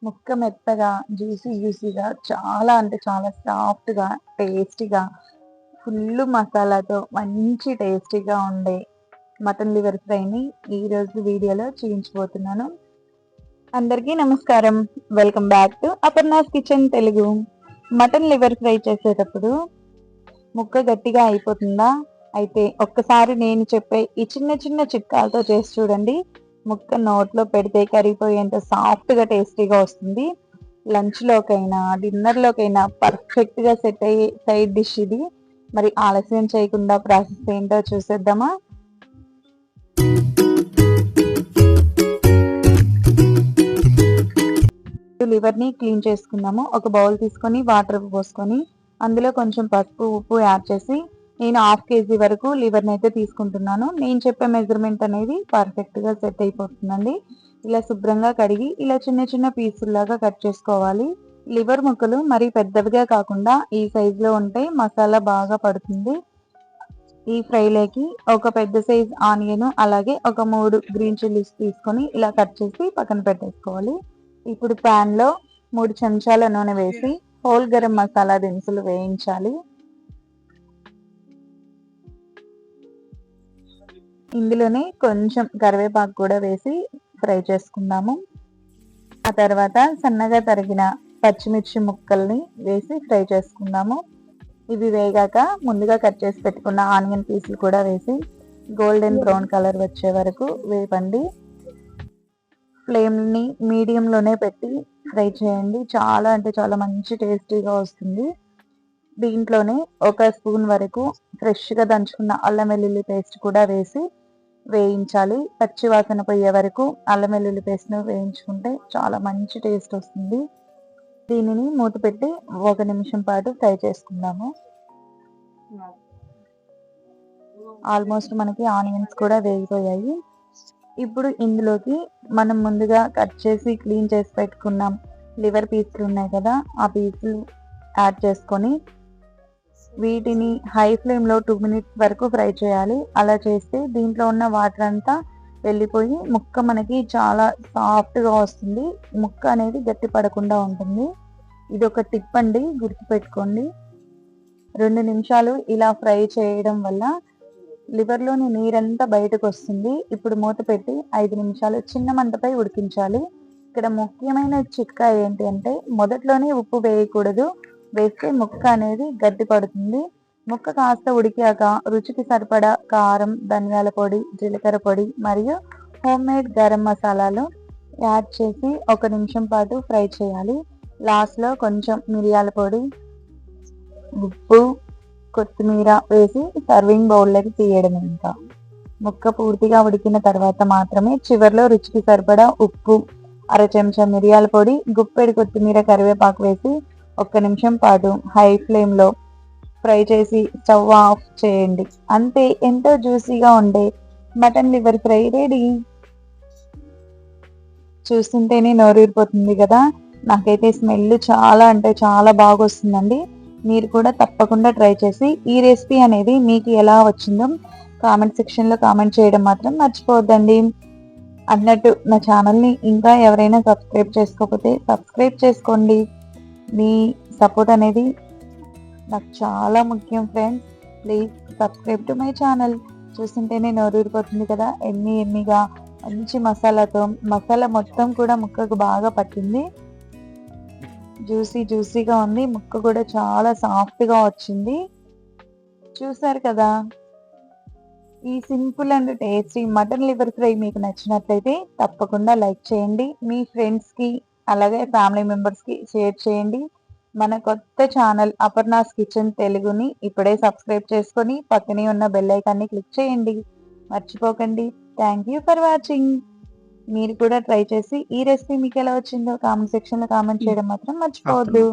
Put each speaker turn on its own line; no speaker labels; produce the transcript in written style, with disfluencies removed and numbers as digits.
ముక్క మెత్తగా జ్యూసీగా చాలా అంటే చాలా సాఫ్ట్గా టేస్టీగా ఫుల్ మసాలాతో మంచి టేస్టీగా ఉండే మటన్ లివర్ ఫ్రైని ఈరోజు వీడియోలో చూపించబోతున్నాను. అందరికీ నమస్కారం. Welcome back to Aparna's kitchen Telugu. Mutton liver fry చేసేటప్పుడు ముక్క గట్టిగా అయిపోతుందా? అయితే ఒక్కసారి నేను చెప్పే ఈ చిన్న చిన్న చిట్కాలతో చేసి చూడండి. ముక్క నోట్లో పెడితే కరిగిపోయేంత సాఫ్ట్గా టేస్టీగా వస్తుంది. లంచ్లోకైనా డిన్నర్లోకైనా పర్ఫెక్ట్గా సెట్ అయ్యే సైడ్ డిష్ ఇది. మరి ఆలస్యం చేయకుండా ప్రాసెస్ ఏంటో చూసేద్దామా? లివర్ని క్లీన్ చేసుకుందాము. ఒక బౌల్ తీసుకొని వాటర్ పోసుకొని అందులో కొంచెం పసుపు ఉప్పు యాడ్ చేసి నేను 1/2 kg వరకు లివర్ని అయితే తీసుకుంటున్నాను. నేను చెప్పే మెజర్మెంట్ అనేది పర్ఫెక్ట్గా సెట్ అయిపోతుందండి. ఇలా శుభ్రంగా కడిగి ఇలా చిన్న చిన్న పీసుల్లాగా కట్ చేసుకోవాలి. లివర్ ముక్కలు మరీ పెద్దవిగా కాకుండా ఈ సైజులో ఉంటే మసాలా బాగా పడుతుంది. ఈ ఫ్రైలోకి ఒక పెద్ద సైజ్ ఆనియన్ అలాగే ఒక 3 గ్రీన్ చిల్లీస్ తీసుకొని ఇలా కట్ చేసి పక్కన పెట్టేసుకోవాలి. ఇప్పుడు ప్యాన్లో 3 చెంచాల నూనె వేసి హోల్ గరం మసాలా దినుసులు వేయించాలి. ఇందులోనే కొంచెం కరివేపాకు కూడా వేసి ఫ్రై చేసుకుందాము. ఆ తర్వాత సన్నగా తరిగిన పచ్చిమిర్చి ముక్కల్ని వేసి ఫ్రై చేసుకుందాము. ఇవి వేగాక ముందుగా కట్ చేసి పెట్టుకున్న ఆనియన్ పీసులు కూడా వేసి గోల్డెన్ బ్రౌన్ కలర్ వచ్చే వరకు వేపండి. ఫ్లేమ్ని మీడియంలోనే పెట్టి ఫ్రై చేయండి. చాలా అంటే చాలా మంచి టేస్టీగా వస్తుంది. దీంట్లోనే ఒక స్పూన్ వరకు ఫ్రెష్గా దంచుకున్న అల్లం వెల్లుల్లి పేస్ట్ కూడా వేసి వేయించాలి. పచ్చి వాసన పోయే వరకు అల్లం వెల్లుల్లి పేస్ట్ను వేయించుకుంటే చాలా మంచి టేస్ట్ వస్తుంది. దీనిని మూత పెట్టి 1 నిమిషం పాటు ఫ్రై చేసుకుందాము. ఆల్మోస్ట్ మనకి ఆనియన్స్ కూడా వేగిపోయాయి. ఇప్పుడు ఇందులోకి మనం ముందుగా కట్ చేసి క్లీన్ చేసి పెట్టుకున్నాం లివర్ పీసులు ఉన్నాయి కదా, ఆ పీసులు యాడ్ చేసుకొని వీటిని హై ఫ్లేమ్లో 2 minutes వరకు ఫ్రై చేయాలి. అలా చేస్తే దీంట్లో ఉన్న వాటర్ అంతా వెళ్ళిపోయి ముక్క మనకి చాలా సాఫ్ట్గా వస్తుంది. ముక్క అనేది గట్టి పడకుండా ఉంటుంది. ఇది ఒక టిప్ అండి, గుర్తుపెట్టుకోండి. 2 నిమిషాలు ఇలా ఫ్రై చేయడం వల్ల లివర్లోని నీరంతా బయటకు వస్తుంది. ఇప్పుడు మూత పెట్టి 5 నిమిషాలు చిన్న మంటపై ఉడికించాలి. ఇక్కడ ముఖ్యమైన చిట్కా ఏంటి అంటే మొదట్లోనే ఉప్పు వేయకూడదు. వేస్తే ముక్క అనేది గట్టి పడుతుంది. ముక్క కాస్త ఉడికాక రుచికి సరిపడా కారం, ధనియాల పొడి, జీలకర్ర పొడి మరియు హోమ్మేడ్ గరం మసాలాలు యాడ్ చేసి 1 నిమిషం పాటు ఫ్రై చేయాలి. లాస్ట్లో కొంచెం మిరియాల పొడి, ఉప్పు, కొత్తిమీర వేసి సర్వింగ్ బౌల్లోకి తీయడం. ఇంకా ముక్క పూర్తిగా ఉడికిన తర్వాత మాత్రమే చివరిలో రుచికి సరిపడా ఉప్పు, 1/2 చెంచా మిరియాల పొడి, గుప్పెడు కొత్తిమీర, కరివేపాకు వేసి 1 నిమిషం పాటు హై ఫ్లేమ్లో ఫ్రై చేసి స్టవ్ ఆఫ్ చేయండి. అంతే, ఎంతో జ్యూసీగా ఉండే మటన్ లివర్ ఫ్రై రెడీ. చూస్తుంటేనే నోరూరిపోతుంది కదా. నాకైతే స్మెల్ చాలా అంటే చాలా బాగా వస్తుందండి. మీరు కూడా తప్పకుండా ట్రై చేసి ఈ రెసిపీ అనేది మీకు ఎలా వచ్చిందో కామెంట్ సెక్షన్లో కామెంట్ చేయడం మాత్రం మర్చిపోవద్దండి. అన్నట్టు నా ఛానల్ని ఇంకా ఎవరైనా సబ్స్క్రైబ్ చేసుకోకపోతే సబ్స్క్రైబ్ చేసుకోండి. మీ సపోర్ట్ అనేది నాకు చాలా ముఖ్యం friends. Please subscribe to my channel. చూస్తుంటేనే నోరూరిపోతుంది కదా, ఎమ్మిగా మంచి మసాలాతో. మసాలా మొత్తం కూడా ముక్కకు బాగా పట్టింది. జ్యూసీగా ఉంది. ముక్క కూడా చాలా సాఫ్ట్గా వచ్చింది. చూసారు కదా. ఈ simple and tasty mutton liver fry మీకు నచ్చినట్లయితే తప్పకుండా లైక్ చేయండి. మీ ఫ్రెండ్స్కి అలాగే ఫ్యామిలీ మెంబర్స్కి షేర్ చేయండి. మన కొత్త ఛానల్ అపర్ణాస్ కిచెన్ తెలుగుని ఇప్పుడే సబ్స్క్రైబ్ చేసుకొని పక్కనే ఉన్న బెల్ ఐకాన్ని క్లిక్ చేయండి. మర్చిపోకండి. Thank you for watching. మీరు కూడా ట్రై చేసి ఈ రెసిపీ మీకు ఎలా వచ్చిందో కామెంట్ సెక్షన్లో కామెంట్ చేయడం మాత్రం మర్చిపోవద్దు.